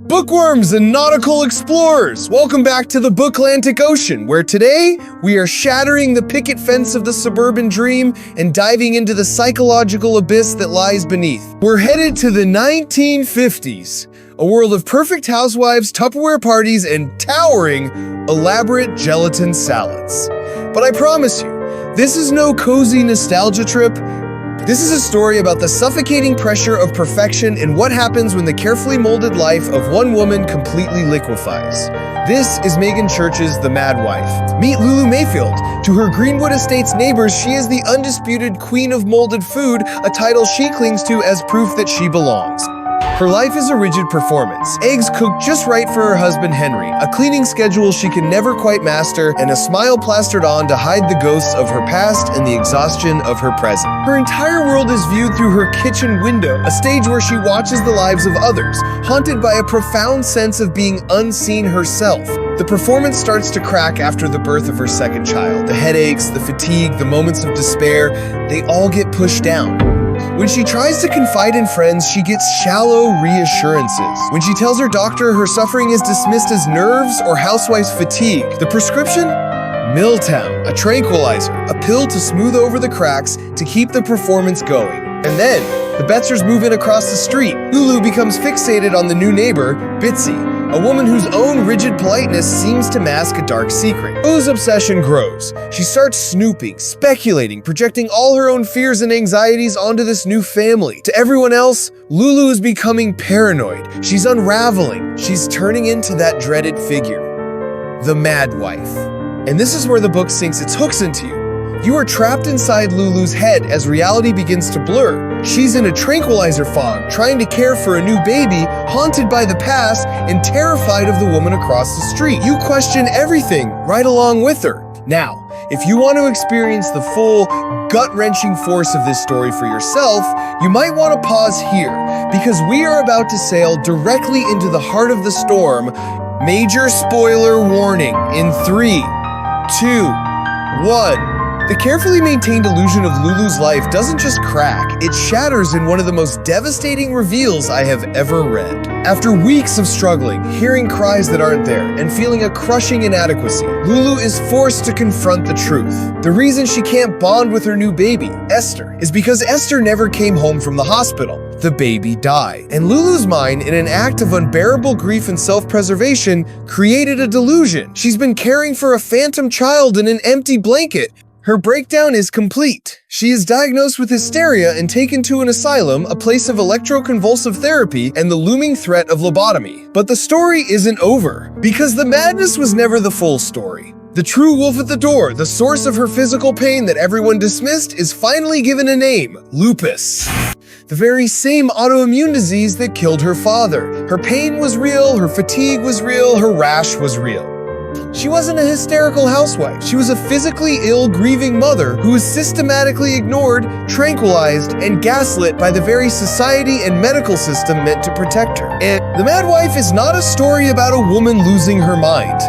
Bookworms and nautical explorers, welcome back to the Booklantic Ocean, where today we are shattering the picket fence of the suburban dream and diving into the psychological abyss that lies beneath. We're headed to the 1950s, a world of perfect housewives, Tupperware parties, and towering, elaborate gelatin salads. But I promise you, this is no cozy nostalgia trip. This is a story about the suffocating pressure of perfection and what happens when the carefully molded life of one woman completely liquefies. This is Meagan Church's The Mad Wife. Meet Lulu Mayfield. To her Greenwood Estates neighbors, she is the undisputed queen of molded food, a title she clings to as proof that she belongs. Her life is a rigid performance. Eggs cooked just right for her husband Henry, a cleaning schedule she can never quite master, and a smile plastered on to hide the ghosts of her past and the exhaustion of her present. Her entire world is viewed through her kitchen window, a stage where she watches the lives of others, haunted by a profound sense of being unseen herself. The performance starts to crack after the birth of her second child. The headaches, the fatigue, the moments of despair, they all get pushed down. When she tries to confide in friends, she gets shallow reassurances. When she tells her doctor her suffering is dismissed as nerves or housewife's fatigue, the prescription? Milltown, a tranquilizer, a pill to smooth over the cracks to keep the performance going. And then, the Betzers move in across the street. Lulu becomes fixated on the new neighbor, Bitsy, a woman whose own rigid politeness seems to mask a dark secret. Lulu's obsession grows. She starts snooping, speculating, projecting all her own fears and anxieties onto this new family. To everyone else, Lulu is becoming paranoid. She's unraveling. She's turning into that dreaded figure, the Mad Wife. And this is where the book sinks its hooks into you. You are trapped inside Lulu's head as reality begins to blur. She's in a tranquilizer fog, trying to care for a new baby, haunted by the past, and terrified of the woman across the street. You question everything right along with her. Now, if you want to experience the full, gut-wrenching force of this story for yourself, you might want to pause here, because we are about to sail directly into the heart of the storm. Major spoiler warning in 3, 2, 1. The carefully maintained illusion of Lulu's life doesn't just crack, it shatters in one of the most devastating reveals I have ever read. After weeks of struggling, hearing cries that aren't there, and feeling a crushing inadequacy, Lulu is forced to confront the truth. The reason she can't bond with her new baby, Esther, is because Esther never came home from the hospital. The baby died. And Lulu's mind, in an act of unbearable grief and self-preservation, created a delusion. She's been caring for a phantom child in an empty blanket. Her breakdown is complete. She is diagnosed with hysteria and taken to an asylum, a place of electroconvulsive therapy, and the looming threat of lobotomy. But the story isn't over, because the madness was never the full story. The true wolf at the door, the source of her physical pain that everyone dismissed, is finally given a name: lupus. The very same autoimmune disease that killed her father. Her pain was real, her fatigue was real, her rash was real. She wasn't a hysterical housewife. She was a physically ill, grieving mother who was systematically ignored, tranquilized, and gaslit by the very society and medical system meant to protect her. And The Mad Wife is not a story about a woman losing her mind.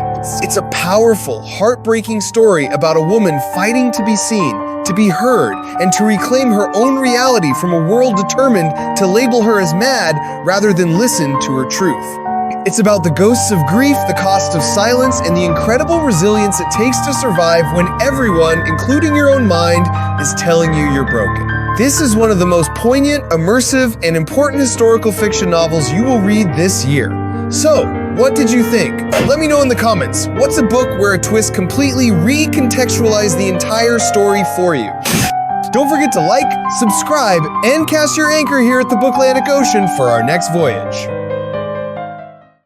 It's a powerful, heartbreaking story about a woman fighting to be seen, to be heard, and to reclaim her own reality from a world determined to label her as mad rather than listen to her truth. It's about the ghosts of grief, the cost of silence, and the incredible resilience it takes to survive when everyone, including your own mind, is telling you you're broken. This is one of the most poignant, immersive, and important historical fiction novels you will read this year. So, what did you think? Let me know in the comments. What's a book where a twist completely recontextualized the entire story for you? Don't forget to like, subscribe, and cast your anchor here at the Booklantic Ocean for our next voyage.